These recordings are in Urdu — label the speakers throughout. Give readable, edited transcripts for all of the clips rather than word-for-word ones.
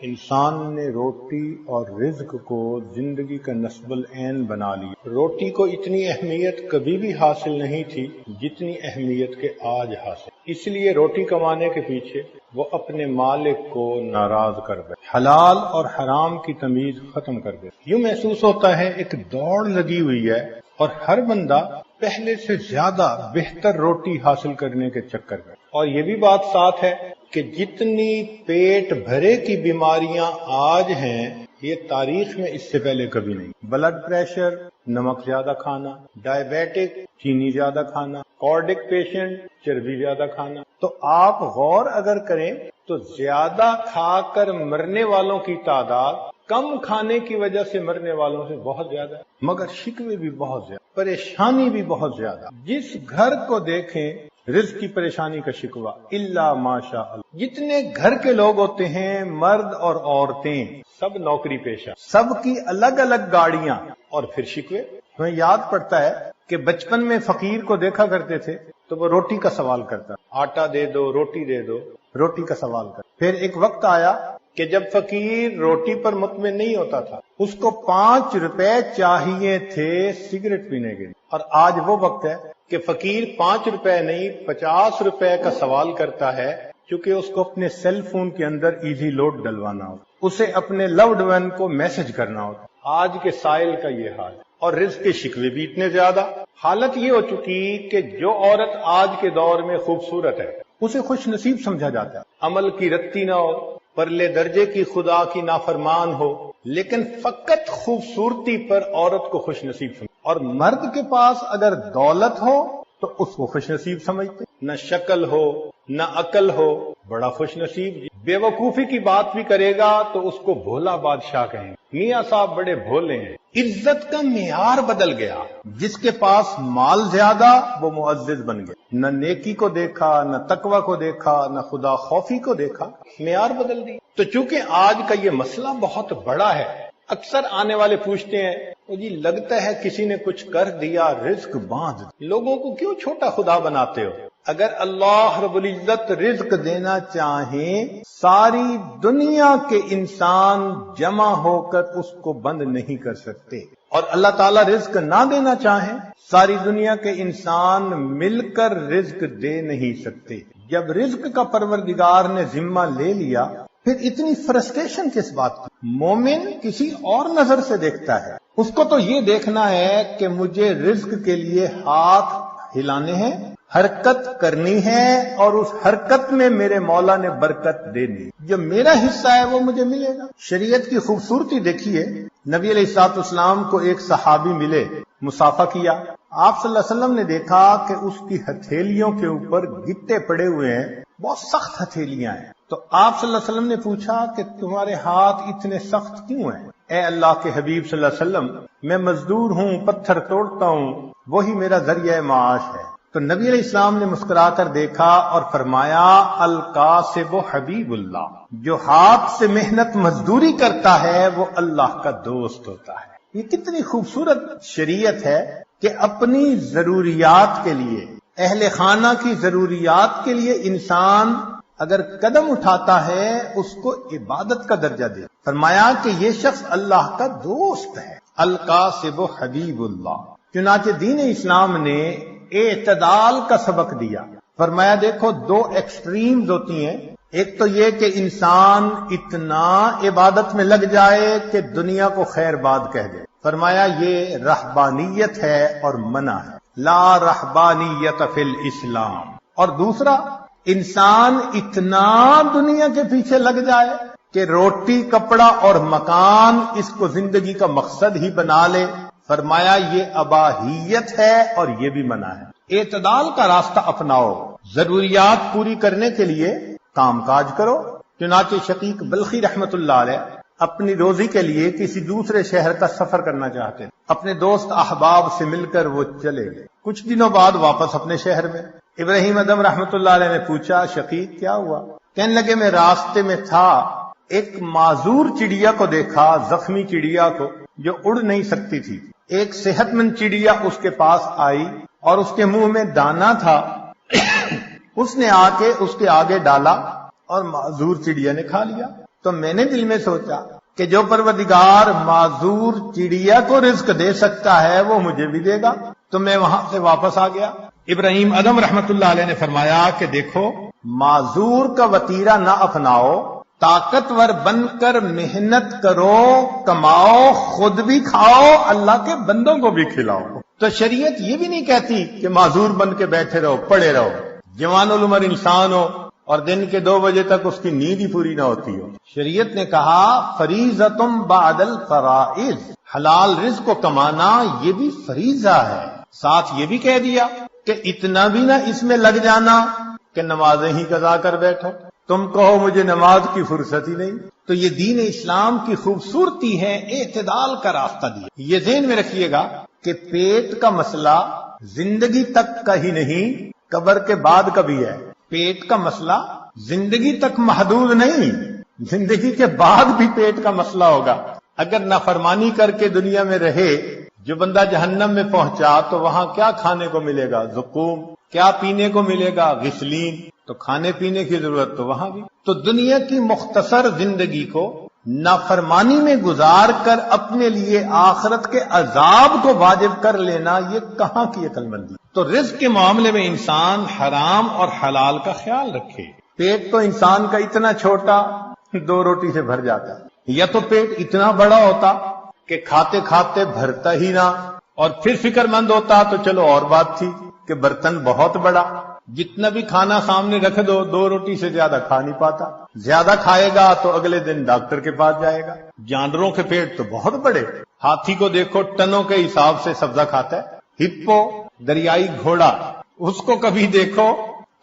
Speaker 1: انسان نے روٹی اور رزق کو زندگی کا نصب العین بنا لیا۔ روٹی کو اتنی اہمیت کبھی بھی حاصل نہیں تھی جتنی اہمیت کے آج حاصل، اس لیے روٹی کمانے کے پیچھے وہ اپنے مالک کو ناراض کر دے، حلال اور حرام کی تمیز ختم کر دے۔ یوں محسوس ہوتا ہے ایک دوڑ لگی ہوئی ہے اور ہر بندہ پہلے سے زیادہ بہتر روٹی حاصل کرنے کے چکر میں۔ اور یہ بھی بات ساتھ ہے کہ جتنی پیٹ بھرے کی بیماریاں آج ہیں یہ تاریخ میں اس سے پہلے کبھی نہیں۔ بلڈ پریشر، نمک زیادہ کھانا، ڈائبیٹک چینی زیادہ کھانا، کارڈک پیشنٹ چربی زیادہ کھانا۔ تو آپ غور اگر کریں تو زیادہ کھا کر مرنے والوں کی تعداد کم کھانے کی وجہ سے مرنے والوں سے بہت زیادہ ہے، مگر شکوے بھی بہت زیادہ، پریشانی بھی بہت زیادہ۔ جس گھر کو دیکھیں رزق کی پریشانی کا شکوہ الا ماشاء اللہ۔ جتنے گھر کے لوگ ہوتے ہیں، مرد اور عورتیں، سب نوکری پیشہ، سب کی الگ الگ گاڑیاں، اور پھر شکوے۔ ہمیں یاد پڑتا ہے کہ بچپن میں فقیر کو دیکھا کرتے تھے تو وہ روٹی کا سوال کرتا، آٹا دے دو، روٹی دے دو، روٹی کا سوال کرتا۔ پھر ایک وقت آیا کہ جب فقیر روٹی پر مطمئن نہیں ہوتا تھا، اس کو 5 روپے چاہیے تھے سگریٹ پینے کے لیے، اور آج وہ وقت ہے کہ فقیر 5 روپے نہیں 50 روپے کا سوال کرتا ہے، کیونکہ اس کو اپنے سیل فون کے اندر ایزی لوڈ ڈلوانا ہوتا، اسے اپنے لوڈ ون کو میسج کرنا ہوتا۔ آج کے سائل کا یہ حال ہے، اور رزق کے شکوے بھی اتنے زیادہ۔ حالت یہ ہو چکی کہ جو عورت آج کے دور میں خوبصورت ہے اسے خوش نصیب سمجھا جاتا ہے، عمل کی رتی نہ ہو، پرلے درجے کی خدا کی نافرمان ہو، لیکن فقط خوبصورتی پر عورت کو خوش نصیب سمجھتے، اور مرد کے پاس اگر دولت ہو تو اس کو خوش نصیب سمجھتے، نہ شکل ہو نہ عقل ہو بڑا خوش نصیب۔ بے وقوفی کی بات بھی کرے گا تو اس کو بھولا بادشاہ کہیں، میاں صاحب بڑے بھولے ہیں۔ عزت کا معیار بدل گیا، جس کے پاس مال زیادہ وہ معزز بن گیا، نہ نیکی کو دیکھا، نہ تقوی کو دیکھا، نہ خدا خوفی کو دیکھا، معیار بدل دی۔ تو چونکہ آج کا یہ مسئلہ بہت بڑا ہے، اکثر آنے والے پوچھتے ہیں جی لگتا ہے کسی نے کچھ کر دیا، رزق باندھ، لوگوں کو کیوں چھوٹا خدا بناتے ہو؟ اگر اللہ رب العزت رزق دینا چاہیں ساری دنیا کے انسان جمع ہو کر اس کو بند نہیں کر سکتے، اور اللہ تعالیٰ رزق نہ دینا چاہیں ساری دنیا کے انسان مل کر رزق دے نہیں سکتے۔ جب رزق کا پروردگار نے ذمہ لے لیا پھر اتنی فرسٹریشن کس بات کی؟ مومن کسی اور نظر سے دیکھتا ہے، اس کو تو یہ دیکھنا ہے کہ مجھے رزق کے لیے ہاتھ ہلانے ہیں، حرکت کرنی ہے، اور اس حرکت میں میرے مولا نے برکت دینی، جو میرا حصہ ہے وہ مجھے ملے گا۔ شریعت کی خوبصورتی دیکھیے، نبی علیہ الصلوۃ والسلام کو ایک صحابی ملے، مصافحہ کیا، آپ صلی اللہ علیہ وسلم نے دیکھا کہ اس کی ہتھیلیوں کے اوپر گٹے پڑے ہوئے ہیں، بہت سخت ہتھیلیاں ہیں، تو آپ صلی اللہ علیہ وسلم نے پوچھا کہ تمہارے ہاتھ اتنے سخت کیوں ہیں؟ اے اللہ کے حبیب صلی اللہ علیہ وسلم، میں مزدور ہوں، پتھر توڑتا ہوں، وہی میرا ذریعہ معاش ہے۔ تو نبی علیہ السلام نے مسکرا کر دیکھا اور فرمایا الکاسب حبیب اللہ، جو ہاتھ سے محنت مزدوری کرتا ہے وہ اللہ کا دوست ہوتا ہے۔ یہ کتنی خوبصورت شریعت ہے کہ اپنی ضروریات کے لیے، اہل خانہ کی ضروریات کے لیے انسان اگر قدم اٹھاتا ہے اس کو عبادت کا درجہ دے۔ فرمایا کہ یہ شخص اللہ کا دوست ہے، القاسب حبیب اللہ۔ چنانچہ دین اسلام نے اعتدال کا سبق دیا، فرمایا دیکھو 2 ایکسٹریمز ہوتی ہیں، ایک تو یہ کہ انسان اتنا عبادت میں لگ جائے کہ دنیا کو خیر باد کہہ دے، فرمایا یہ رہبانیت ہے اور منع ہے، لا رہبانیت فی الاسلام۔ اور دوسرا، انسان اتنا دنیا کے پیچھے لگ جائے کہ روٹی، کپڑا اور مکان اس کو زندگی کا مقصد ہی بنا لے، فرمایا یہ اباہیت ہے اور یہ بھی منع ہے۔ اعتدال کا راستہ اپناؤ، ضروریات پوری کرنے کے لیے کام کاج کرو۔ چنانچہ شقیق بلخی رحمت اللہ علیہ اپنی روزی کے لیے کسی دوسرے شہر کا سفر کرنا چاہتے ہیں، اپنے دوست احباب سے مل کر وہ چلے گئے، کچھ دنوں بعد واپس اپنے شہر میں۔ ابراہیم ادم رحمت اللہ علیہ نے پوچھا شقیق کیا ہوا؟ کہنے لگے میں راستے میں تھا، ایک معذور چڑیا کو دیکھا، زخمی چڑیا کو جو اڑ نہیں سکتی تھی، ایک صحت مند چڑیا اس کے پاس آئی اور اس کے منہ میں دانا تھا، اس نے آ کے اس کے آگے ڈالا اور معذور چڑیا نے کھا لیا۔ تو میں نے دل میں سوچا کہ جو پروردگار معذور چڑیا کو رزق دے سکتا ہے وہ مجھے بھی دے گا، تو میں وہاں سے واپس آ گیا۔ ابراہیم ادم رحمت اللہ علیہ نے فرمایا کہ دیکھو، معذور کا وتیرہ نہ اپناؤ، طاقتور بن کر محنت کرو، کماؤ، خود بھی کھاؤ، اللہ کے بندوں کو بھی کھلاؤ۔ تو شریعت یہ بھی نہیں کہتی کہ معذور بن کے بیٹھے رہو، پڑے رہو، جوان العمر انسان ہو اور دن کے 2 بجے تک اس کی نیند ہی پوری نہ ہوتی ہو۔ شریعت نے کہا فریضۃ بعد الفرائض، حلال رزق کو کمانا یہ بھی فریضہ ہے۔ ساتھ یہ بھی کہہ دیا کہ اتنا بھی نہ اس میں لگ جانا کہ نمازیں ہی قضا کر بیٹھو، تم کہو مجھے نماز کی فرصت ہی نہیں۔ تو یہ دین اسلام کی خوبصورتی ہے، اعتدال کا راستہ دیا۔ یہ ذہن میں رکھیے گا کہ پیٹ کا مسئلہ زندگی تک کا ہی نہیں، قبر کے بعد کا بھی ہے۔ پیٹ کا مسئلہ زندگی تک محدود نہیں، زندگی کے بعد بھی پیٹ کا مسئلہ ہوگا۔ اگر نافرمانی کر کے دنیا میں رہے، جو بندہ جہنم میں پہنچا تو وہاں کیا کھانے کو ملے گا؟ زقوم۔ کیا پینے کو ملے گا؟ غسلین۔ تو کھانے پینے کی ضرورت تو وہاں بھی۔ تو دنیا کی مختصر زندگی کو نافرمانی میں گزار کر اپنے لیے آخرت کے عذاب کو واجب کر لینا، یہ کہاں کی عقل مندی؟ تو رزق کے معاملے میں انسان حرام اور حلال کا خیال رکھے۔ پیٹ تو انسان کا اتنا چھوٹا 2 روٹی سے بھر جاتا ہے، یا تو پیٹ اتنا بڑا ہوتا کہ کھاتے کھاتے بھرتا ہی نہ، اور پھر فکر مند ہوتا تو چلو اور بات تھی کہ برتن بہت بڑا، جتنا بھی کھانا سامنے رکھ دو 2 روٹی سے زیادہ کھا نہیں پاتا، زیادہ کھائے گا تو اگلے دن ڈاکٹر کے پاس جائے گا۔ جانوروں کے پیٹ تو بہت بڑے، ہاتھی کو دیکھو ٹنوں کے حساب سے سبزہ کھاتا ہے، ہپو دریائی گھوڑا اس کو کبھی دیکھو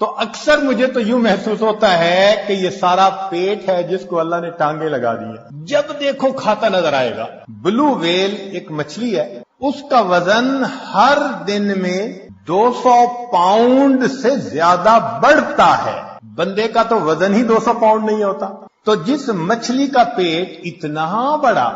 Speaker 1: تو اکثر مجھے تو یوں محسوس ہوتا ہے کہ یہ سارا پیٹ ہے جس کو اللہ نے ٹانگیں لگا دی ہیں، جب دیکھو کھاتا نظر آئے گا۔ بلو ویل ایک مچھلی ہے، اس کا وزن ہر دن میں 200 پاؤنڈ سے زیادہ بڑھتا ہے، بندے کا تو وزن ہی 200 پاؤنڈ نہیں ہوتا۔ تو جس مچھلی کا پیٹ اتنا بڑا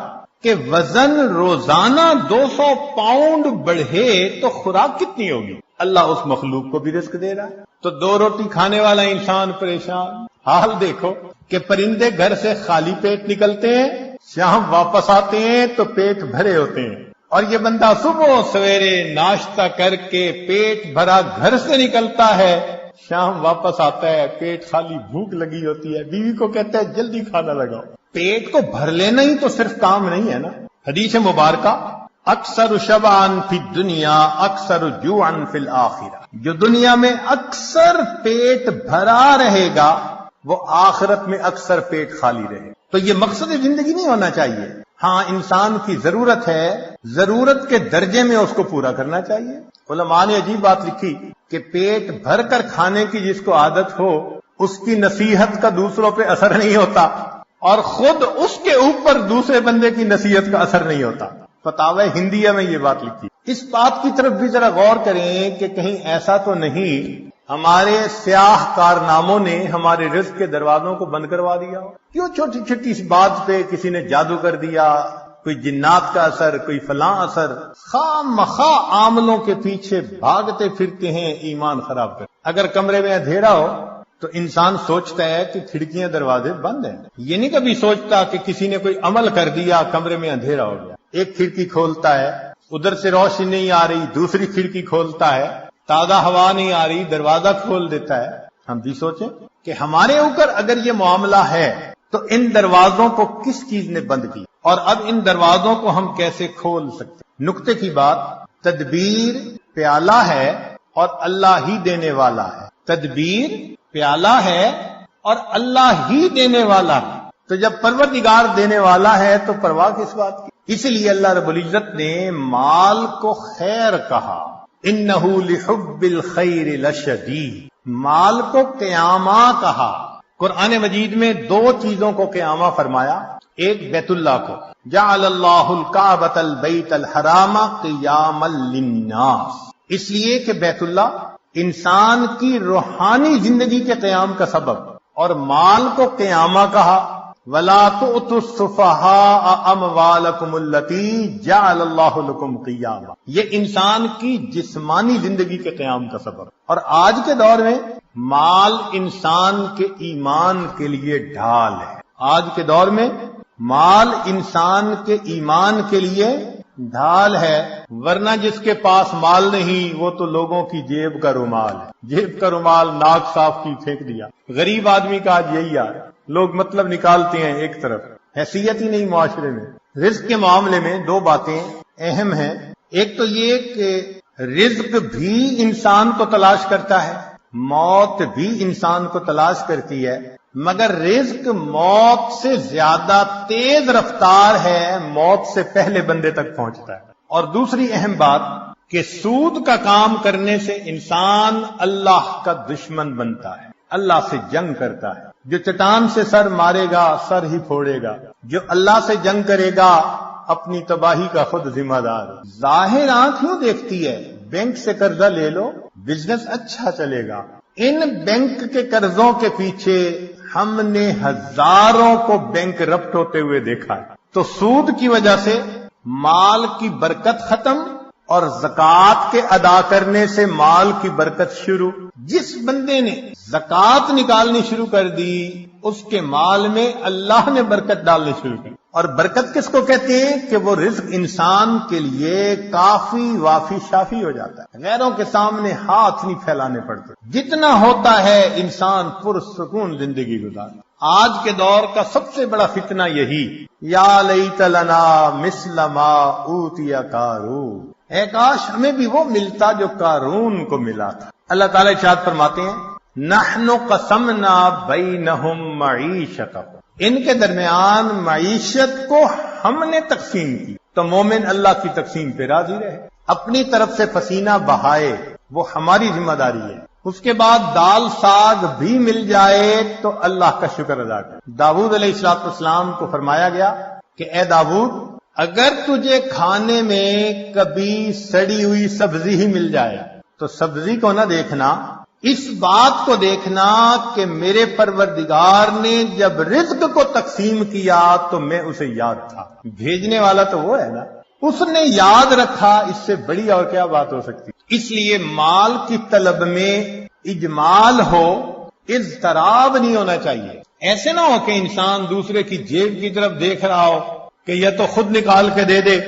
Speaker 1: کہ وزن روزانہ 200 پاؤنڈ بڑھے تو خوراک کتنی ہوگی؟ اللہ اس مخلوق کو بھی رزق دے رہا ہے۔ تو 2 روٹی کھانے والا انسان پریشان۔ حال دیکھو کہ پرندے گھر سے خالی پیٹ نکلتے ہیں، شام واپس آتے ہیں تو پیٹ بھرے ہوتے ہیں، اور یہ بندہ صبح سویرے ناشتہ کر کے پیٹ بھرا گھر سے نکلتا ہے، شام واپس آتا ہے پیٹ خالی، بھوک لگی ہوتی ہے، بیوی کو کہتا ہے جلدی کھانا لگاؤ۔ پیٹ کو بھر لینا ہی تو صرف کام نہیں ہے نا۔ حدیث مبارکہ اکثر شبعان فی الدنیا اکثر جوعن فی الآخرہ، جو دنیا میں اکثر پیٹ بھرا رہے گا وہ آخرت میں اکثر پیٹ خالی رہے۔ تو یہ مقصد زندگی نہیں ہونا چاہیے۔ ہاں انسان کی ضرورت ہے، ضرورت کے درجے میں اس کو پورا کرنا چاہیے۔ علماء نے عجیب بات لکھی کہ پیٹ بھر کر کھانے کی جس کو عادت ہو اس کی نصیحت کا دوسروں پہ اثر نہیں ہوتا، اور خود اس کے اوپر دوسرے بندے کی نصیحت کا اثر نہیں ہوتا۔ فتاوی ہندیہ میں یہ بات لکھی۔ اس بات کی طرف بھی ذرا غور کریں کہ کہیں ایسا تو نہیں ہمارے سیاہ کارناموں نے ہمارے رزق کے دروازوں کو بند کروا دیا ہو؟ کیوں چھوٹی چھوٹی اس بات پہ کسی نے جادو کر دیا، کوئی جنات کا اثر، کوئی فلاں اثر، خام مخواہ عاملوں کے پیچھے بھاگتے پھرتے ہیں ایمان خراب کر۔ اگر کمرے میں اندھیرا ہو تو انسان سوچتا ہے کہ کھڑکیاں دروازے بند ہیں، یہ نہیں کبھی سوچتا کہ کسی نے کوئی عمل کر دیا کمرے میں اندھیرا ہو گیا۔ ایک کھڑکی کھولتا ہے، ادھر سے روشنی نہیں آ رہی، دوسری کھڑکی کھولتا ہے، تازہ ہوا نہیں آ رہی، دروازہ کھول دیتا ہے۔ ہم بھی سوچیں کہ ہمارے اوپر اگر یہ معاملہ ہے تو ان دروازوں کو کس چیز نے بند کی، اور اب ان دروازوں کو ہم کیسے کھول سکتے؟ نکتے کی بات، تدبیر پیالہ ہے اور اللہ ہی دینے والا ہے۔ تدبیر پیالہ ہے اور اللہ ہی دینے والا ہے۔ تو جب پروردگار دینے والا ہے تو پرواہ کس بات کی؟ اسی لیے اللہ رب العزت نے مال کو خیر کہا، انہ لحب الخیر لشدید، مال کو قیامہ کہا۔ قرآن مجید میں 2 چیزوں کو قیامہ فرمایا، ایک بیت اللہ کو، جعل اللہ الکعبۃ البیت الحرام قیاما للناس، اس لیے کہ بیت اللہ انسان کی روحانی زندگی کے قیام کا سبب، اور مال کو قیامہ کہا، وَلَا تُؤْتُوا السُّفَهَاءَ أَمْوَالَكُمُ الَّتِي جَعَلَ اللَّهُ لَكُمْ قِيَامًا، یہ انسان کی جسمانی زندگی کے قیام کا سبب۔ اور آج کے دور میں مال انسان کے ایمان کے لیے ڈھال ہے، آج کے دور میں مال انسان کے ایمان کے لیے ڈھال ہے، ورنہ جس کے پاس مال نہیں وہ تو لوگوں کی جیب کا رومال ہے، جیب کا رومال ناک صاف کی پھینک دیا۔ غریب آدمی کا آج یہی ہے، لوگ مطلب نکالتے ہیں ایک طرف، حیثیت ہی نہیں معاشرے میں۔ رزق کے معاملے میں دو باتیں اہم ہیں، ایک تو یہ کہ رزق بھی انسان کو تلاش کرتا ہے، موت بھی انسان کو تلاش کرتی ہے، مگر رزق موت سے زیادہ تیز رفتار ہے، موت سے پہلے بندے تک پہنچتا ہے۔ اور دوسری اہم بات کہ سود کا کام کرنے سے انسان اللہ کا دشمن بنتا ہے، اللہ سے جنگ کرتا ہے۔ جو چٹان سے سر مارے گا سر ہی پھوڑے گا، جو اللہ سے جنگ کرے گا اپنی تباہی کا خود ذمہ دار۔ ظاہر آنکھ یوں دیکھتی ہے بینک سے قرضہ لے لو بزنس اچھا چلے گا، ان بینک کے قرضوں کے پیچھے ہم نے ہزاروں کو بینک رفت ہوتے ہوئے دیکھا ہے۔ تو سود کی وجہ سے مال کی برکت ختم اور زکوٰۃ کے ادا کرنے سے مال کی برکت شروع۔ جس بندے نے زکوٰۃ نکالنی شروع کر دی اس کے مال میں اللہ نے برکت ڈالنی شروع کی۔ اور برکت کس کو کہتے ہیں کہ وہ رزق انسان کے لیے کافی وافی شافی ہو جاتا ہے، غیروں کے سامنے ہاتھ نہیں پھیلانے پڑتے، جتنا ہوتا ہے انسان پرسکون زندگی گزارتا۔ آج کے دور کا سب سے بڑا فتنہ یہی، یا لیت لنا مثل ما اوتی قارون، اے کاش ہمیں بھی وہ ملتا جو قارون کو ملا تھا۔ اللہ تعالیٰ ارشاد فرماتے ہیں نحن قسمنا بینہم معیشتہم، ان کے درمیان معیشت کو ہم نے تقسیم کی۔ تو مومن اللہ کی تقسیم پہ راضی رہے، اپنی طرف سے پسینہ بہائے، وہ ہماری ذمہ داری ہے۔ اس کے بعد دال ساگ بھی مل جائے تو اللہ کا شکر ادا کرے۔ داؤد علیہ السلام کو فرمایا گیا کہ اے داؤد، اگر تجھے کھانے میں کبھی سڑی ہوئی سبزی ہی مل جائے تو سبزی کو نہ دیکھنا، اس بات کو دیکھنا کہ میرے پروردگار نے جب رزق کو تقسیم کیا تو میں اسے یاد تھا۔ بھیجنے والا تو وہ ہے نا، اس نے یاد رکھا، اس سے بڑی اور کیا بات ہو سکتی۔ اس لیے مال کی طلب میں اجمال ہو، اضطراب نہیں ہونا چاہیے۔ ایسے نہ ہو کہ انسان دوسرے کی جیب کی طرف دیکھ رہا ہو کہ یہ تو خود نکال کے دے دے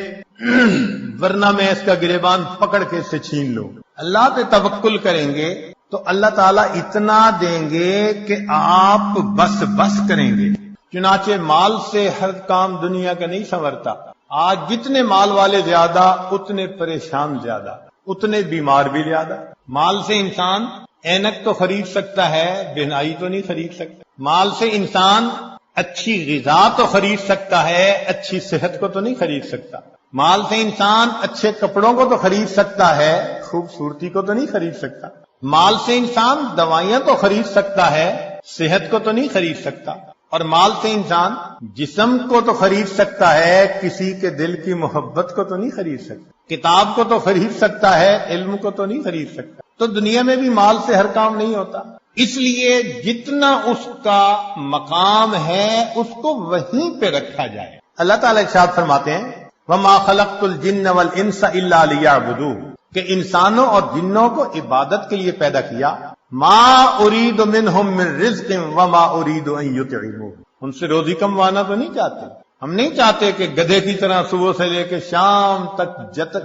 Speaker 1: ورنہ میں اس کا گریبان پکڑ کے اس سے چھین لوں۔ اللہ پہ توکل کریں گے تو اللہ تعالیٰ اتنا دیں گے کہ آپ بس کریں گے۔ چنانچہ مال سے ہر کام دنیا کا نہیں سنورتا۔ آج جتنے مال والے زیادہ اتنے پریشان زیادہ، اتنے بیمار بھی زیادہ۔ مال سے انسان اینک تو خرید سکتا ہے، بینائی تو نہیں خرید سکتا۔ مال سے انسان اچھی غذا تو خرید سکتا ہے، اچھی صحت کو تو نہیں خرید سکتا۔ مال سے انسان اچھے کپڑوں کو تو خرید سکتا ہے، خوبصورتی کو تو نہیں خرید سکتا۔ مال سے انسان دوائیاں تو خرید سکتا ہے، صحت کو تو نہیں خرید سکتا۔ اور مال سے انسان جسم کو تو خرید سکتا ہے، کسی کے دل کی محبت کو تو نہیں خرید سکتا۔ کتاب کو تو خرید سکتا ہے، علم کو تو نہیں خرید سکتا۔ تو دنیا میں بھی مال سے ہر کام نہیں ہوتا، اس لیے جتنا اس کا مقام ہے اس کو وہیں پہ رکھا جائے۔ اللہ تعالیٰ ارشاد فرماتے ہیں وَمَا خَلَقْتُ الْجِنَّ وَالْإِنسَ إِلَّا لِيَعْبُدُونِ، کہ انسانوں اور جنوں کو عبادت کے لیے پیدا کیا۔ ما اريد منهم من رزق وما اريد ان يطعمون، ان سے روزی کموانا تو نہیں چاہتے، ہم نہیں چاہتے کہ گدھے کی طرح صبح سے لے کے شام تک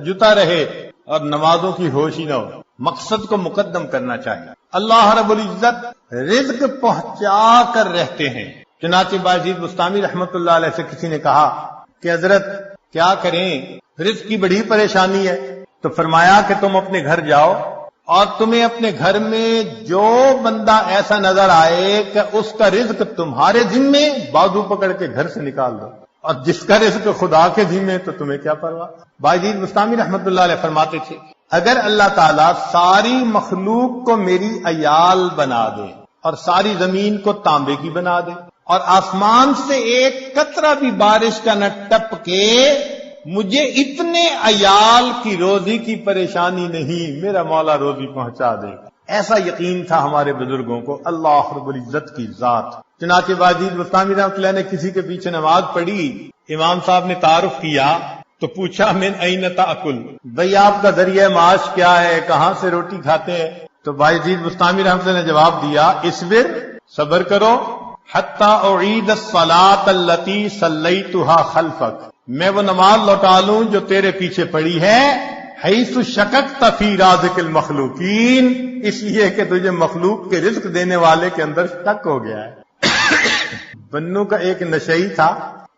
Speaker 1: جتا رہے اور نمازوں کی ہوش ہی نہ ہو۔ مقصد کو مقدم کرنا چاہیے۔ اللہ رب العزت رزق پہنچا کر رہتے ہیں۔ چنانچہ باجید بستامی رحمت اللہ علیہ سے کسی نے کہا کہ حضرت کیا کریں، رزق کی بڑی پریشانی ہے۔ تو فرمایا کہ تم اپنے گھر جاؤ اور تمہیں اپنے گھر میں جو بندہ ایسا نظر آئے کہ اس کا رزق تمہارے ذمے، بازو پکڑ کے گھر سے نکال دو، اور جس کا رزق خدا کے ذمے تو تمہیں کیا پرواہ۔ باجید بستامی رحمت اللہ علیہ فرماتے تھے اگر اللہ تعالیٰ ساری مخلوق کو میری عیال بنا دے اور ساری زمین کو تانبے کی بنا دے اور آسمان سے ایک قطرہ بھی بارش کا نہ ٹپ کے، مجھے اتنے عیال کی روزی کی پریشانی نہیں، میرا مولا روزی پہنچا دے گا۔ ایسا یقین تھا ہمارے بزرگوں کو اللہ رب العزت کی ذات۔ چنانچہ باجید بستامی رحمۃ اللہ نے کسی کے پیچھے نماز پڑھی، امام صاحب نے تعارف کیا تو پوچھا من این تاکل، بھئی آپ کا ذریعہ معاش کیا ہے، کہاں سے روٹی کھاتے ہیں؟ تو باجید بستامی رحمۃ اللہ نے جواب دیا اصبر، صبر کرو، حتی اعید الصلاۃ التی صلیتها خلفک، میں وہ نماز لوٹا لوں جو تیرے پیچھے پڑی ہے، حیث شککت فی رازق المخلوقین، اس لیے کہ تجھے مخلوق کے رزق دینے والے کے اندر شک ہو گیا ہے۔ بنو کا ایک نشئی تھا،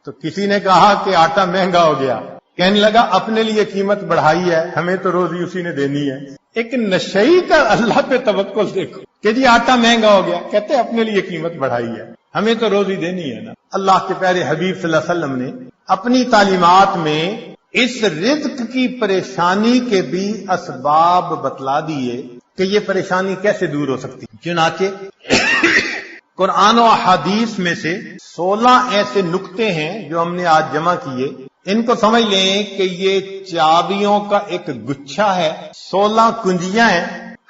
Speaker 1: تو کسی نے کہا کہ آٹا مہنگا ہو گیا، کہنے لگا اپنے لیے قیمت بڑھائی ہے، ہمیں تو روزی اسی نے دینی ہے۔ ایک نشئی کا اللہ پہ توکل دیکھو کہ جی آٹا مہنگا ہو گیا، کہتے اپنے لیے قیمت بڑھائی ہے، ہمیں تو روزی دینی ہے نا۔ اللہ کے پیارے حبیب صلی اللہ علیہ وسلم نے اپنی تعلیمات میں اس رزق کی پریشانی کے بھی اسباب بتلا دیے کہ یہ پریشانی کیسے دور ہو سکتی۔ چنانچہ قرآن و احادیث میں سے 16 ایسے نکتے ہیں جو ہم نے آج جمع کیے، ان کو سمجھ لیں کہ یہ چابیوں کا ایک گچھا ہے، 16 کنجیاں ہیں،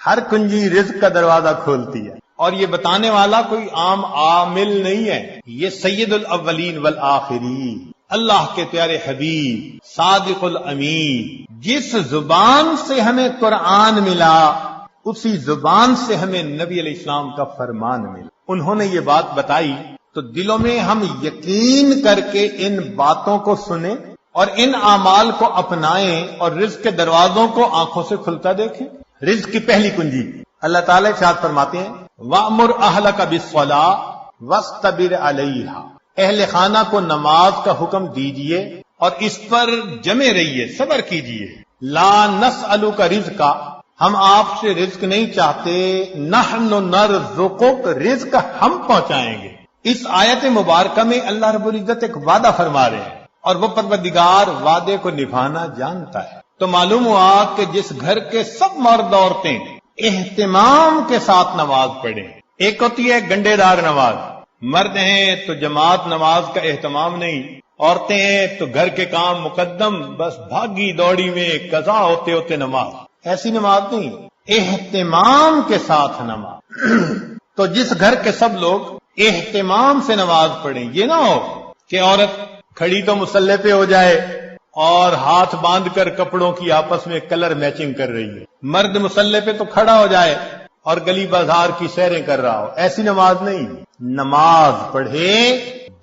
Speaker 1: ہر کنجی رزق کا دروازہ کھولتی ہے، اور یہ بتانے والا کوئی عام عامل نہیں ہے، یہ سید الاولین والآخرین، اللہ کے پیارے حبیب صادق الامین، جس زبان سے ہمیں قرآن ملا اسی زبان سے ہمیں نبی علیہ السلام کا فرمان ملا۔ انہوں نے یہ بات بتائی تو دلوں میں ہم یقین کر کے ان باتوں کو سنیں اور ان اعمال کو اپنائیں اور رزق کے دروازوں کو آنکھوں سے کھلتا دیکھیں۔ رزق کی پہلی کنجی اللہ تعالیٰ ارشاد فرماتے ہیں وَأْمُرْ أَهْلَكَ بِالصَّلَاةِ وَاسْتَبِرْ عَلَيْهَا، اہل خانہ کو نماز کا حکم دیجئے اور اس پر جمے رہیے، صبر کیجئے۔ لا نسألک رزقا، ہم آپ سے رزق نہیں چاہتے، نحن نرزقک، رزق ہم پہنچائیں گے۔ اس آیت مبارکہ میں اللہ رب العزت ایک وعدہ فرما رہے ہیں اور وہ پروردگار وعدے کو نبھانا جانتا ہے۔ تو معلوم ہوا کہ جس گھر کے سب مرد عورتیں اہتمام کے ساتھ نماز پڑھیں، ایک ہوتی ہے گنڈے دار نماز، مرد ہیں تو جماعت نماز کا اہتمام نہیں، عورتیں ہیں تو گھر کے کام مقدم، بس بھاگی دوڑی میں قضا ہوتے ہوتے نماز، ایسی نماز نہیں، اہتمام کے ساتھ نماز۔ تو جس گھر کے سب لوگ اہتمام سے نماز پڑھیں، یہ نہ ہو کہ عورت کھڑی تو مصلی پہ ہو جائے اور ہاتھ باندھ کر کپڑوں کی آپس میں کلر میچنگ کر رہی ہے، مرد مصلی پہ تو کھڑا ہو جائے اور گلی بازار کی سیریں کر رہا ہو، ایسی نماز نہیں۔ نماز پڑھے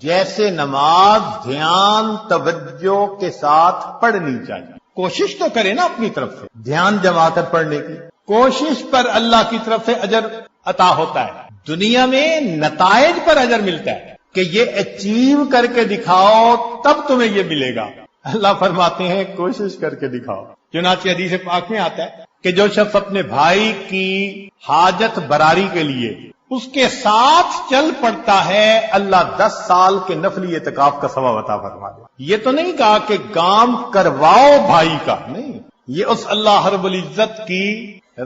Speaker 1: جیسے نماز دھیان توجہ کے ساتھ پڑھنی چاہیے، کوشش تو کرے نا اپنی طرف سے دھیان جما کر پڑھنے کی، کوشش پر اللہ کی طرف سے اجر عطا ہوتا ہے، دنیا میں نتائج پر اجر ملتا ہے کہ یہ اچیو کر کے دکھاؤ تب تمہیں یہ ملے گا۔ اللہ فرماتے ہیں کوشش کر کے دکھاؤ۔ چنانچہ حدیث پاک میں آتا ہے کہ جو شخص اپنے بھائی کی حاجت براری کے لیے اس کے ساتھ چل پڑتا ہے، اللہ 10 سال کے نفلی اعتکاف کا ثواب عطا فرما دے۔ یہ تو نہیں کہا کہ کام کرواؤ بھائی کا، نہیں، یہ اس اللہ رب العزت کی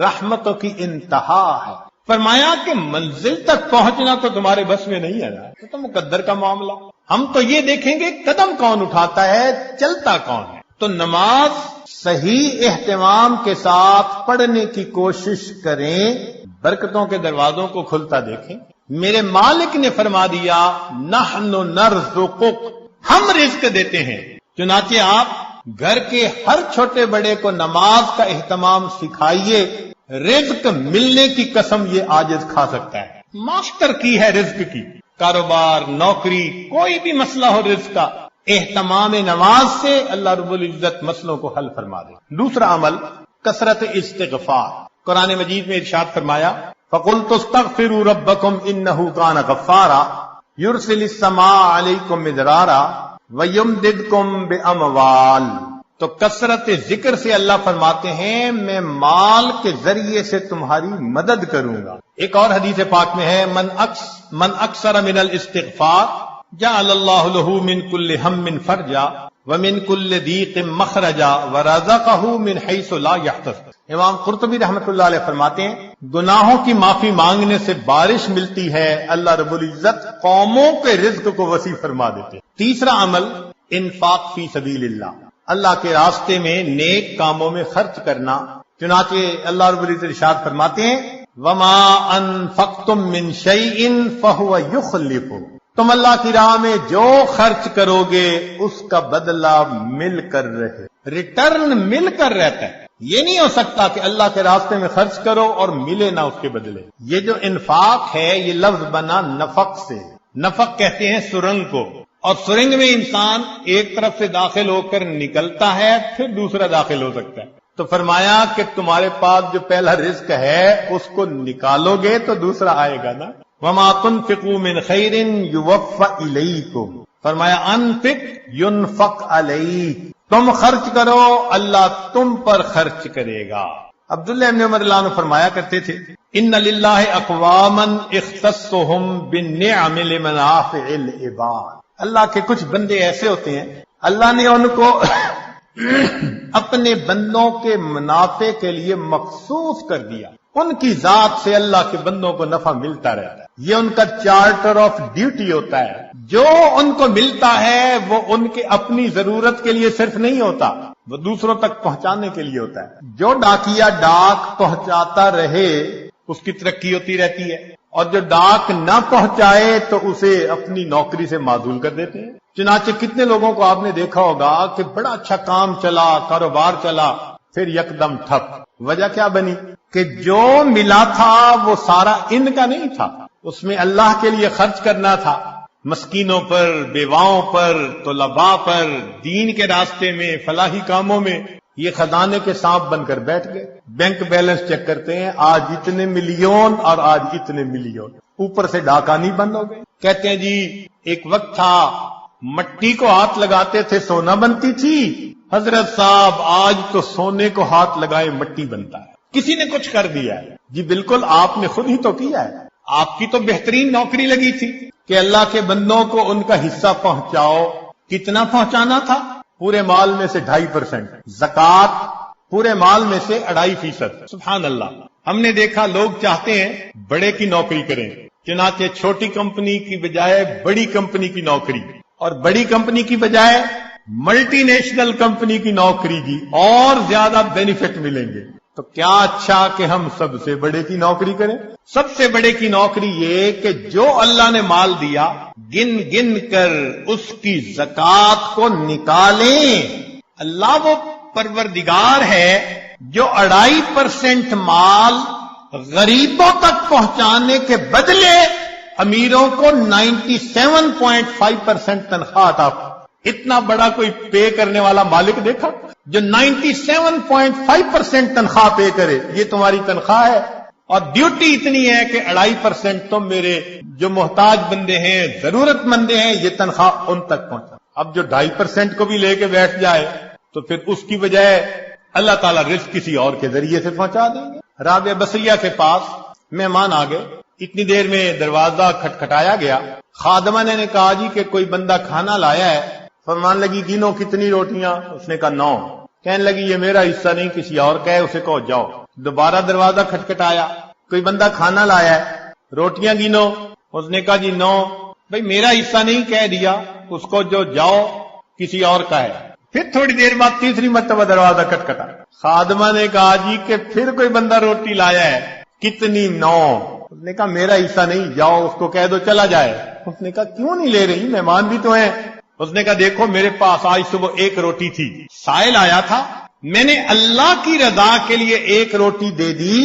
Speaker 1: رحمتوں کی انتہا ہے۔ فرمایا کہ منزل تک پہنچنا تو تمہارے بس میں نہیں ہے نا، تو مقدر کا معاملہ، ہم تو یہ دیکھیں گے قدم کون اٹھاتا ہے، چلتا کون ہے۔ تو نماز صحیح اہتمام کے ساتھ پڑھنے کی کوشش کریں، برکتوں کے دروازوں کو کھلتا دیکھیں۔ میرے مالک نے فرما دیا نحن نرزقک، ہم رزق دیتے ہیں۔ چنانچہ آپ گھر کے ہر چھوٹے بڑے کو نماز کا اہتمام سکھائیے، رزق ملنے کی قسم یہ عاجز کھا سکتا ہے۔ ماسٹر کی ہے رزق کی، کاروبار، نوکری، کوئی بھی مسئلہ ہو رزق کا، اہتمام نماز سے اللہ رب العزت مسئلوں کو حل فرما دے۔ دوسرا عمل کثرت استغفار۔ قرآن مجید میں ارشاد فرمایا فَقُلْتُ اسْتَغْفِرُوا رَبَّكُمْ إِنَّهُ كَانَ غَفَّارًا يُرْسِلِ السَّمَاءَ عَلَيْكُمْ مِدْرَارًا وَيُمْدِدْكُمْ بِأَمْوَالٍ۔ تو کثرت ذکر سے اللہ فرماتے ہیں میں مال کے ذریعے سے تمہاری مدد کروں گا۔ ایک اور حدیث پاک میں ہے من اکثر من الاستغفار جعل اللہ له من كل هم فرجا ومن كل ضيق مخرجا ورزقه من حيث لا يحتسب۔ امام قرطبی رحمۃ اللہ علیہ فرماتے ہیں گناہوں کی معافی مانگنے سے بارش ملتی ہے، اللہ رب العزت قوموں کے رزق کو وسیع فرما دیتے ہیں۔ تیسرا عمل انفاق فی سبیل اللہ، اللہ کے راستے میں نیک کاموں میں خرچ کرنا۔ چنانچہ اللہ رب العزت ارشاد فرماتے ہیں وما انفقتم من شیء فهو یخلفہ، تم اللہ کی راہ میں جو خرچ کرو گے اس کا بدلہ مل کر رہے، ریٹرن مل کر رہتا ہے۔ یہ نہیں ہو سکتا کہ اللہ کے راستے میں خرچ کرو اور ملے نہ اس کے بدلے۔ یہ جو انفاق ہے یہ لفظ بنا نفق سے، نفق کہتے ہیں سرنگ کو، اور سرنگ میں انسان ایک طرف سے داخل ہو کر نکلتا ہے، پھر دوسرا داخل ہو سکتا ہے۔ تو فرمایا کہ تمہارے پاس جو پہلا رزق ہے اس کو نکالو گے تو دوسرا آئے گا نا۔ وَمَا تُنْفِقُوا مِنْ خَيْرٍ يُوَفَّ إِلَيْكُمْ، فرمایا انفق ينفق علیک، تم خرچ کرو اللہ تم پر خرچ کرے گا۔ عبداللہ ابن عمر اللہ عنہ فرمایا کرتے تھے ان للہ اقواما اختصهم بالنعم لمنافع العباد، اللہ کے کچھ بندے ایسے ہوتے ہیں اللہ نے ان کو اپنے بندوں کے منافع کے لیے مخصوص کر دیا، ان کی ذات سے اللہ کے بندوں کو نفع ملتا رہتا ہے، یہ ان کا چارٹر آف ڈیوٹی ہوتا ہے، جو ان کو ملتا ہے وہ ان کے اپنی ضرورت کے لیے صرف نہیں ہوتا، وہ دوسروں تک پہنچانے کے لیے ہوتا ہے۔ جو ڈاکیا ڈاک پہنچاتا رہے اس کی ترقی ہوتی رہتی ہے، اور جو ڈاک نہ پہنچائے تو اسے اپنی نوکری سے معزول کر دیتے ہیں۔ چنانچہ کتنے لوگوں کو آپ نے دیکھا ہوگا کہ بڑا اچھا کام چلا، کاروبار چلا، پھر یکدم ٹھپ۔ وجہ کیا بنی کہ جو ملا تھا وہ سارا ان کا نہیں تھا، اس میں اللہ کے لیے خرچ کرنا تھا، مسکینوں پر، بیواؤں پر، طلباء پر، دین کے راستے میں، فلاحی کاموں میں۔ یہ خزانے کے سانپ بن کر بیٹھ گئے، بینک بیلنس چیک کرتے ہیں آج اتنے ملین اور آج اتنے ملین، اوپر سے ڈاکانی بند ہو گئے۔ کہتے ہیں جی ایک وقت تھا مٹی کو ہاتھ لگاتے تھے سونا بنتی تھی، حضرت صاحب آج تو سونے کو ہاتھ لگائے مٹی بنتا ہے، کسی نے کچھ کر دیا ہے۔ جی بالکل آپ نے خود ہی تو کیا ہے، آپ کی تو بہترین نوکری لگی تھی کہ اللہ کے بندوں کو ان کا حصہ پہنچاؤ۔ کتنا پہنچانا تھا؟ پورے مال میں سے 2.5%، زکوٰۃ پورے مال میں سے 2.5%۔ سبحان اللہ، ہم نے دیکھا لوگ چاہتے ہیں بڑے کی نوکری کریں، چنانچہ چھوٹی کمپنی کی بجائے بڑی کمپنی کی نوکری، اور بڑی کمپنی کی بجائے ملٹی نیشنل کمپنی کی نوکری کی، اور زیادہ بینیفٹ ملیں گے۔ تو کیا اچھا کہ ہم سب سے بڑے کی نوکری کریں۔ سب سے بڑے کی نوکری یہ کہ جو اللہ نے مال دیا گن گن کر اس کی زکوٰۃ کو نکالیں۔ اللہ وہ پروردگار ہے جو 2.5% مال غریبوں تک پہنچانے کے بدلے امیروں کو 97.5% تنخواہ عطا۔ اتنا بڑا کوئی پے کرنے والا مالک دیکھا جو 97.5% تنخواہ پے کرے، یہ تمہاری تنخواہ ہے، اور ڈیوٹی اتنی ہے کہ 2.5% تم میرے جو محتاج بندے ہیں، ضرورت مندے ہیں، یہ تنخواہ ان تک پہنچا۔ اب جو 2.5% کو بھی لے کے بیٹھ جائے تو پھر اس کی بجائے اللہ تعالیٰ رزق کسی اور کے ذریعے سے پہنچا دیں گے۔ رابعہ بصریہ کے پاس مہمان آ گئے، اتنی دیر میں دروازہ کھٹکھٹایا گیا، خادمہ نے کہا جی کہ کوئی بندہ کھانا لایا ہے۔ فرمان لگی گنو کتنی روٹیاں؟ اس نے کہا 9۔ کہنے لگی یہ میرا حصہ نہیں، کسی اور کا ہے، اسے کہو جاؤ۔ دوبارہ دروازہ کھٹکھٹایا، کوئی بندہ کھانا لایا ہے، روٹیاں گنو۔ اس نے کہا جی 9۔ بھئی میرا حصہ نہیں کہہ دیا، اس کو جو جاؤ کسی اور کا ہے۔ پھر تھوڑی دیر بعد تیسری مرتبہ دروازہ کھٹکھٹا، خادمہ نے کہا جی کہ پھر کوئی بندہ روٹی لایا ہے، کتنی؟ 9۔ اس نے کہا میرا حصہ نہیں، جاؤ اس کو کہہ دو چلا جائے۔ اس نے کہا کیوں نہیں لے رہی، مہمان بھی تو ہیں۔ اس نے کہا دیکھو میرے پاس آج صبح 1 روٹی تھی، سائل آیا تھا، میں نے اللہ کی رضا کے لیے 1 روٹی دے دی،